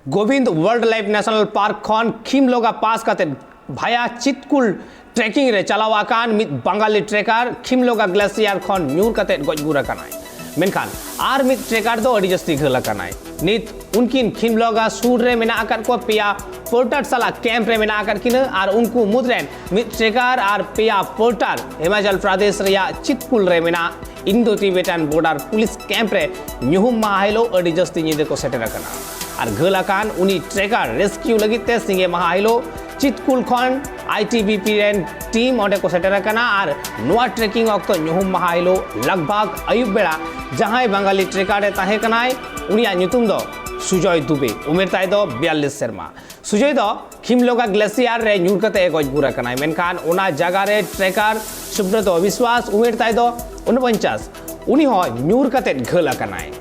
Govind wild life national park खन खिमलोगा पास करते भाया Chitkul trekking रे चलावाकान मित बंगाली ट्रेकर खिमलोगा ग्लेशियर खन न्यूर करते गजगुरा कनाय मेनखान आर मित ट्रेकर दो अड़ी जस्ती घला कनाय नित उनकिन खिमलोगा सूर रे मेना आकर को पिया पोर्टर साला कैंप रे मेना आकर किन आर उनको मुद्रेन मित ट्रेकर आर पिया पोर्टर हिमाचल प्रदेश रिया चितकुल रे मेना Indo Tibetan border police camp रे न्यूहुम माहिलो अड़ी जस्ती निदे को सेटर कना और घलाकान उनी ट्रेकर रेस्क्यू लगिते सिंगे महाहिलो चितकुल खन आईटीबीपी रेन टीम ओडे को सेटर कना और नोआ ट्रेकिंग वक्त न्यूहुम महाहिलो लगभग अयुब बेड़ा जहां बंगाली ट्रेकर ताहे कनाय उनिया ᱧᱩᱛᱩᱢ दो सुजय दुबे उमेर ताय दो 42 सेरमा सुजय दो खिमलोगा ग्लेशियर रे ᱧᱩᱨ कते गजपुरा कनाय मेनखान ओना जगह रे ट्रेकर सुब्रत विश्वास उमेर ताय दो 49 उनी हो ᱧᱩᱨ कते घला कनाय।